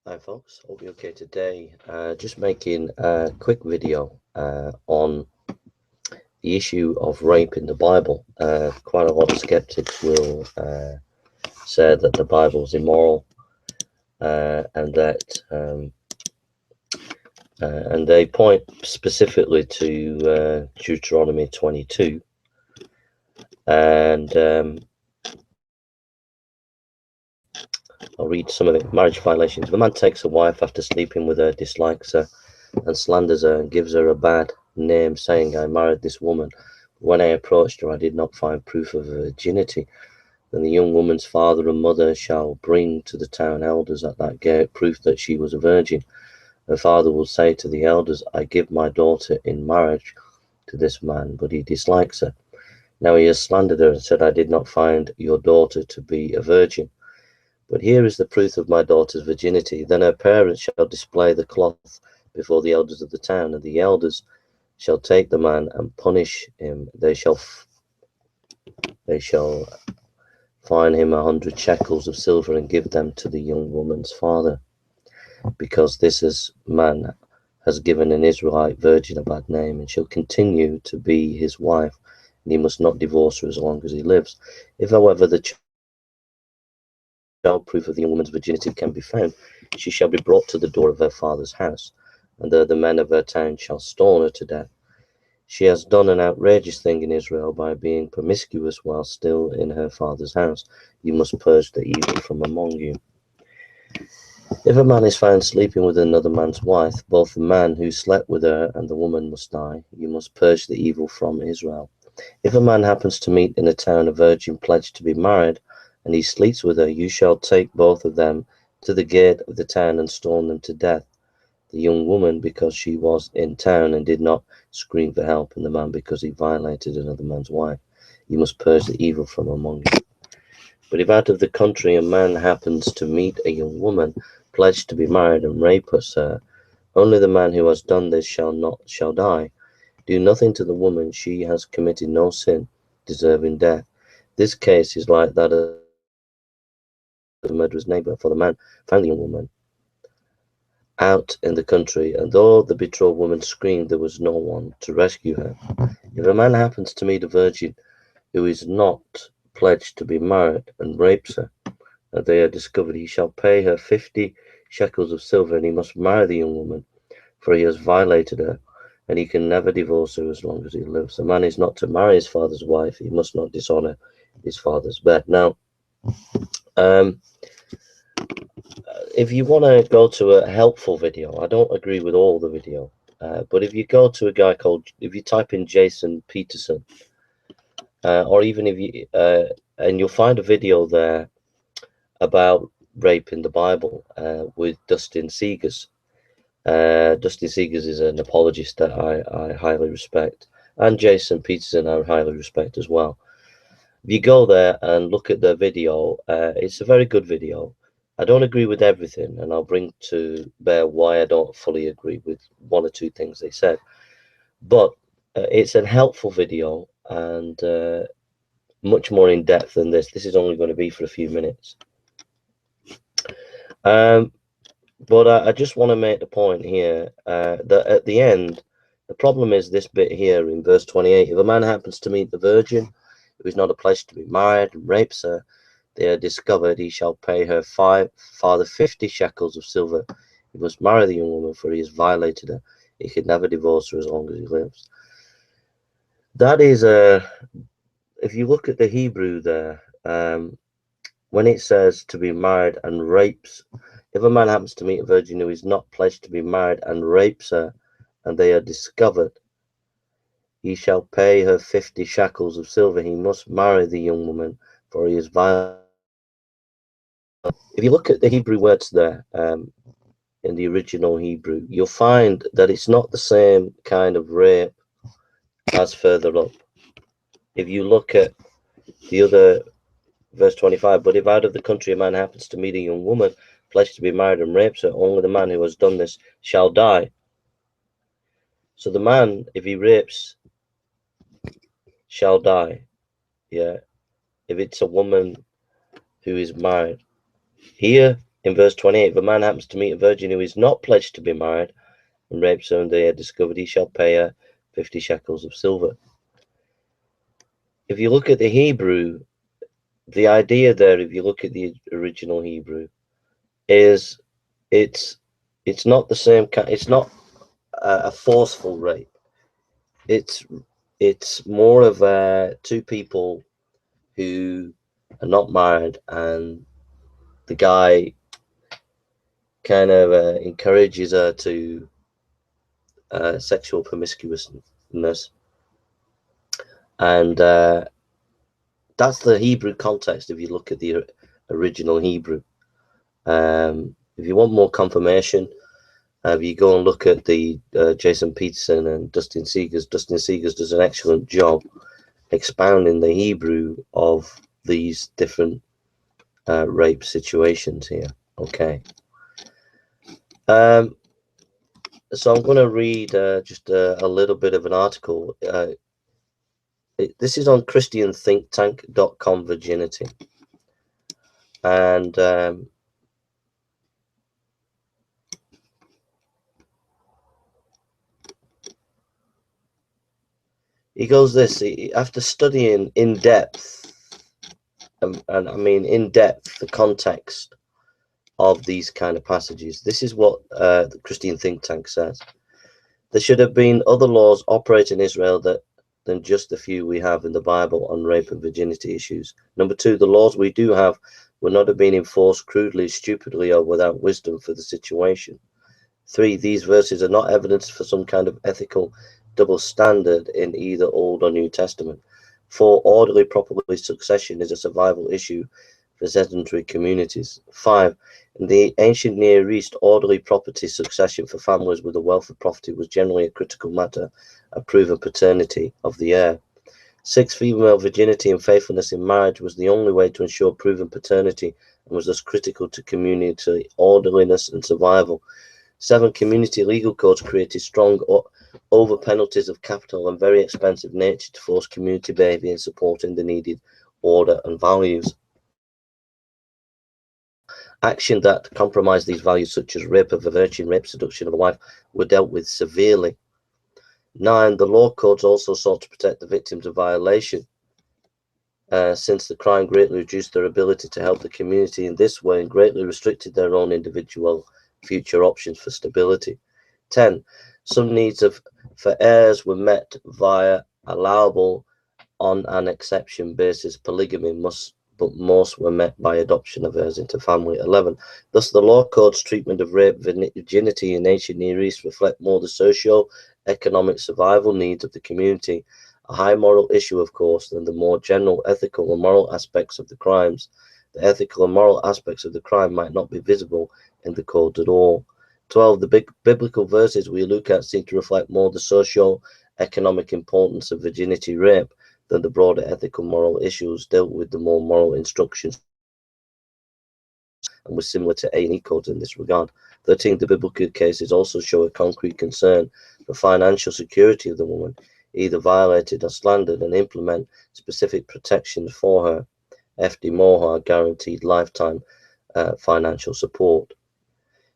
Hi folks, hope you're okay today. Just making a quick video on the issue of rape in the Bible. Quite a lot of skeptics will say that the Bible is immoral and they point specifically to Deuteronomy 22 and I'll read some of it. Marriage violations. If a man takes a wife after sleeping with her, dislikes her, and slanders her and gives her a bad name, saying, I married this woman. When I approached her, I did not find proof of her virginity. Then the young woman's father and mother shall bring to the town elders at that gate proof that she was a virgin. Her father will say to the elders, I give my daughter in marriage to this man, but he dislikes her. Now he has slandered her and said, I did not find your daughter to be a virgin. But here is the proof of my daughter's virginity. Then her parents shall display the cloth before the elders of the town, and the elders shall take the man and punish him. They shall fine him 100 shekels of silver and give them to the young woman's father, because man has given an Israelite virgin a bad name, and shall continue to be his wife, and he must not divorce her as long as he lives. If, however, the proof of the young woman's virginity can be found, she shall be brought to the door of her father's house, and there the men of her town shall stone her to death. She has done an outrageous thing in Israel by being promiscuous while still in her father's house. You must purge the evil from among you. If a man is found sleeping with another man's wife, both the man who slept with her and the woman must die. You must purge the evil from Israel. If a man happens to meet in a town a virgin pledged to be married, and he sleeps with her, you shall take both of them to the gate of the town and stone them to death. The young woman because she was in town and did not scream for help, and the man because he violated another man's wife. You must purge the evil from among you. But if out of the country a man happens to meet a young woman pledged to be married and rapes her, only the man who has done this shall die. Do nothing to the woman; she has committed no sin, deserving death. This case is like that of the murderer's neighbor, for the man found the young woman out in the country, and though the betrothed woman screamed, there was no one to rescue her. If a man happens to meet a virgin who is not pledged to be married and rapes her, and they are discovered, he shall pay her 50 shekels of silver, and he must marry the young woman, for he has violated her, and he can never divorce her as long as he lives. A man is not to marry his father's wife; he must not dishonor his father's bed. Now, um, if you want to go to a helpful video, I don't agree with all the video, but if you go to a guy if you type in Jason Peterson, or even if you, and you'll find a video there about rape in the Bible with Dustin Segers. Dustin Segers is an apologist that I highly respect, and Jason Peterson I highly respect as well. If you go there and look at the video, it's a very good video. I don't agree with everything, and I'll bring to bear why I don't fully agree with one or two things they said. But it's a helpful video and much more in depth than this. This is only going to be for a few minutes. But I just want to make the point here that at the end, the problem is this bit here in verse 28. If a man happens to meet the virgin, who is not pledged to be married, and rapes her, they are discovered, he shall pay her father 50 shekels of silver. He must marry the young woman, for he has violated her. He can never divorce her as long as he lives. That is if you look at the Hebrew there, when it says to be married and rapes, if a man happens to meet a virgin who is not pledged to be married and rapes her, and they are discovered, he shall pay her 50 shekels of silver. He must marry the young woman, for he is violated. If you look at the Hebrew words there, in the original Hebrew, you'll find that it's not the same kind of rape as further up. If you look at the other verse 25, but if out of the country a man happens to meet a young woman pledged to be married and rapes her, only the man who has done this shall die. So the man, if he rapes, shall die. Yeah. If it's a woman who is married. Here in verse 28, if a man happens to meet a virgin who is not pledged to be married and rapes her and they are discovered, he shall pay her 50 shekels of silver. If you look at the Hebrew, the idea there, if you look at the original Hebrew, is it's not the same kind. It's not a forceful rape. It's more of two people who are not married, and the guy kind of encourages her to sexual promiscuousness, and that's the Hebrew context. If you look at the original Hebrew, if you want more confirmation, if you go and look at the Jason Peterson and Dustin Segars does an excellent job expounding the Hebrew of these different rape situations here. Okay. So I'm going to read just a little bit of an article. This is on ChristianThinkTank.com, Virginity. And he goes this, after studying in depth, and I mean in depth, the context of these kind of passages, this is what the Christian think tank says. There should have been other laws operating in Israel than just the few we have in the Bible on rape and virginity issues. Number two, the laws we do have would not have been enforced crudely, stupidly, or without wisdom for the situation. Three, these verses are not evidence for some kind of ethical double standard in either Old or New Testament. Four, orderly property succession is a survival issue for sedentary communities. Five, in the ancient Near East, orderly property succession for families with a wealth of property was generally a critical matter of proven paternity of the heir. Six, female virginity and faithfulness in marriage was the only way to ensure proven paternity and was thus critical to community orderliness and survival. Seven, community legal codes created strong over penalties of capital and very expensive nature to force community behavior in supporting the needed order and values. Action that compromised these values, such as rape of a virgin, rape, seduction of a wife, were dealt with severely. 9, the law codes also sought to protect the victims of violation, since the crime greatly reduced their ability to help the community in this way and greatly restricted their own individual future options for stability. 10, some needs for heirs were met via allowable on an exception basis polygamy, but most were met by adoption of heirs into family. 11, thus the law code's treatment of rape, virginity in ancient Near East reflect more the socio-economic survival needs of the community, a high moral issue, of course, than the more general ethical and moral aspects of the crimes. The ethical and moral aspects of the crime might not be visible in the code at all. 12, the big biblical verses we look at seem to reflect more the socio-economic importance of virginity rape than the broader ethical moral issues dealt with the more moral instructions, and was similar to A&E codes in this regard. 13, the biblical cases also show a concrete concern for financial security of the woman, either violated or slandered, and implement specific protections for her. F.D. Mohar guaranteed lifetime financial support.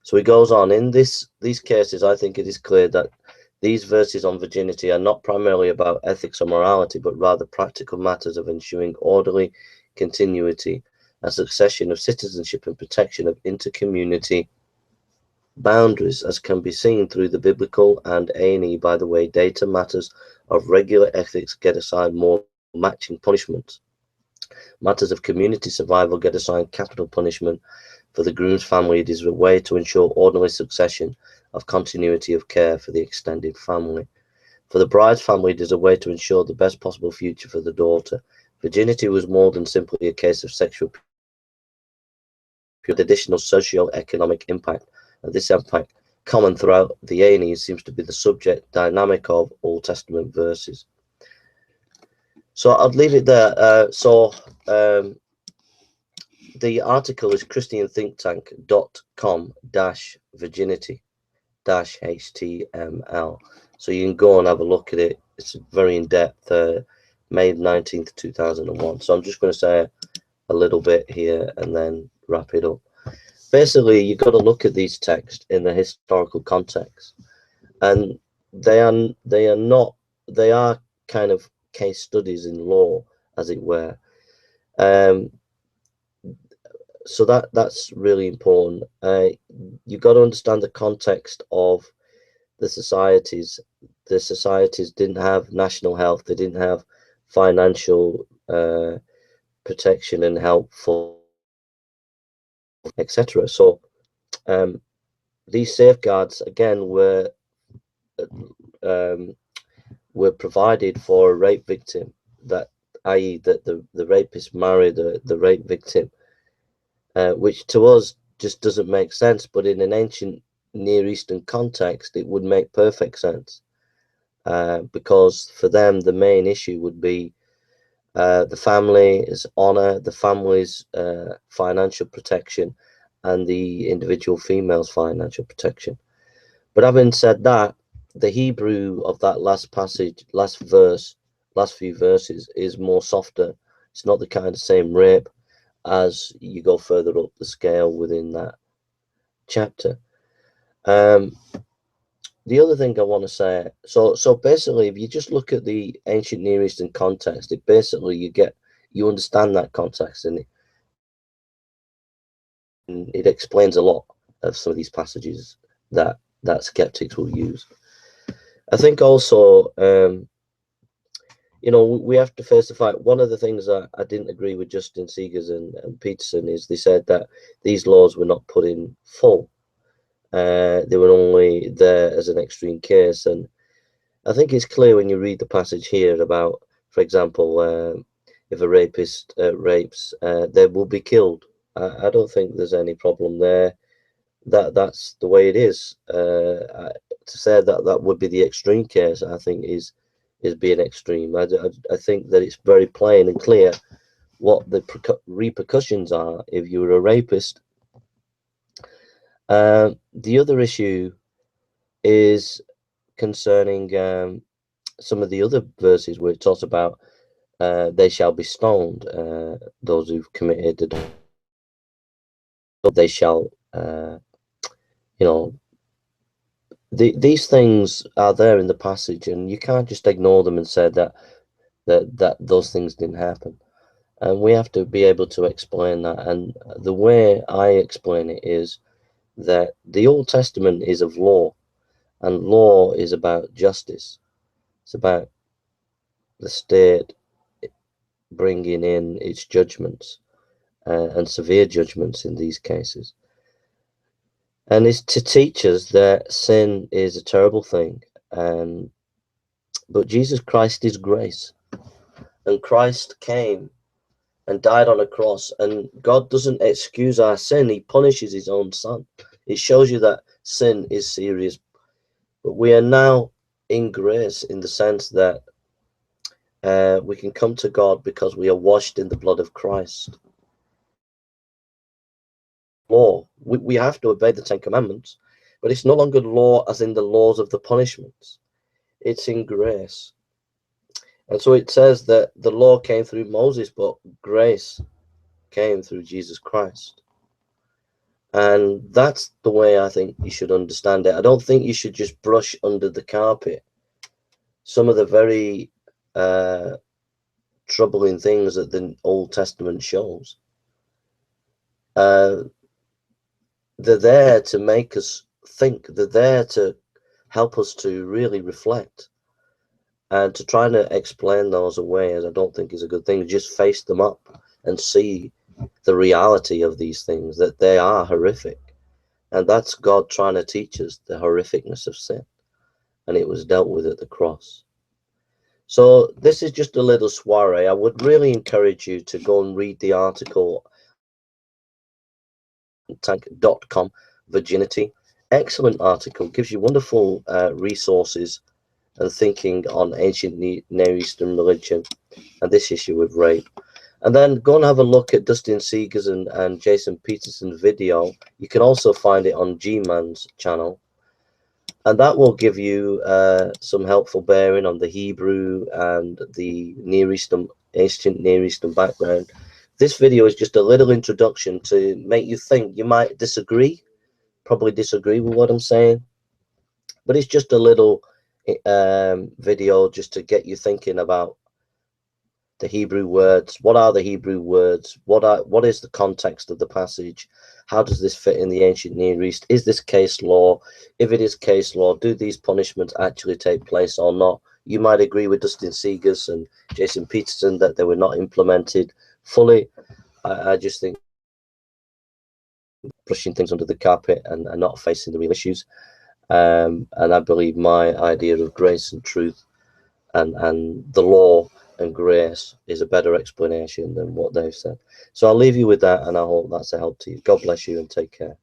So he goes on, in these cases, I think it is clear that these verses on virginity are not primarily about ethics or morality, but rather practical matters of ensuring orderly continuity, a succession of citizenship and protection of inter-community boundaries, as can be seen through the biblical and A&E. By the way, data matters of regular ethics get assigned more matching punishments. Matters of community survival get assigned capital punishment. For the groom's family, it is a way to ensure orderly succession of continuity of care for the extended family. For the bride's family, it is a way to ensure the best possible future for the daughter. Virginity was more than simply a case of sexual with additional socio-economic impact, and this impact, common throughout the A&E, seems to be the subject dynamic of Old Testament verses. So I'd leave it there. The article is christianthinktank.com-virginity-html. So you can go and have a look at it. It's very in-depth, May 19th, 2001. So I'm just going to say a little bit here and then wrap it up. basically you've got to look at these texts in the historical context, and they are kind of case studies in law, as it were. Um, so that's really important. You've got to understand the context of the societies. The societies didn't have national health. They didn't have financial protection and help for, etc. So these safeguards again um, were provided for a rape victim, that i.e. that the rapist married the rape victim, which to us just doesn't make sense, but in an ancient Near Eastern context it would make perfect sense, because for them the main issue would be the family's honor, the family's financial protection, and the individual female's financial protection. But having said that, the Hebrew of that last passage, last few verses, is more softer. It's not the kind of same rape as you go further up the scale within that chapter. The other thing I want to say, so basically, if you just look at the ancient Near Eastern context, it basically you understand that context, and it explains a lot of some of these passages that skeptics will use. I think also, we have to face the fact. One of the things that I didn't agree with Justin Seegers and Peterson is they said that these laws were not put in full. They were only there as an extreme case, and I think it's clear when you read the passage here about, for example, if a rapist rapes, they will be killed. I don't think there's any problem there. That's the way it is. To say that would be the extreme case, I think is being extreme. I think that it's very plain and clear what the repercussions are if you're a rapist. The other issue is concerning some of the other verses where it talks about they shall be stoned, those who've committed, they shall, these things are there in the passage, and you can't just ignore them and say that those things didn't happen. And we have to be able to explain that. And the way I explain it is that the Old Testament is of law, and law is about justice. It's about the state bringing in its judgments, and severe judgments in these cases. And it's to teach us that sin is a terrible thing, but Jesus Christ is grace. And Christ came and died on a cross, and God doesn't excuse our sin, he punishes his own son. It shows you that sin is serious. But we are now in grace in the sense that we can come to God because we are washed in the blood of Christ. Law, we have to obey the Ten Commandments, but it's no longer law as in the laws of the punishments. It's in grace. And so it says that the law came through Moses, but grace came through Jesus Christ. And that's the way I think you should understand it. I don't think you should just brush under the carpet some of the very troubling things that the Old Testament shows. They're there to make us think. They're there to help us to really reflect. And to try to explain those away, as I don't think is a good thing. Just face them up and see the reality of these things, that they are horrific. And that's God trying to teach us the horrificness of sin. And it was dealt with at the cross. So this is just a little soiree. I would really encourage you to go and read the article tank.com, Virginity. Excellent article, gives you wonderful resources and thinking on ancient Near Eastern religion and this issue of rape. And then go and have a look at Dustin Seegers and Jason Peterson's video. You can also find it on G-Man's channel. And that will give you some helpful bearing on the Hebrew and the ancient Near Eastern background. This video is just a little introduction to make you think. You might disagree, probably disagree with what I'm saying, but it's just a little video just to get you thinking about the Hebrew words. What are the Hebrew words? What is the context of the passage? How does this fit in the ancient Near East? Is this case law? If it is case law, do these punishments actually take place or not? You might agree with Dustin Seegers and Jason Peterson that they were not implemented fully. I just think brushing things under the carpet and not facing the real issues. And I believe my idea of grace and truth and the law and grace is a better explanation than what they've said. So I'll leave you with that, and I hope that's a help to you. God bless you and take care.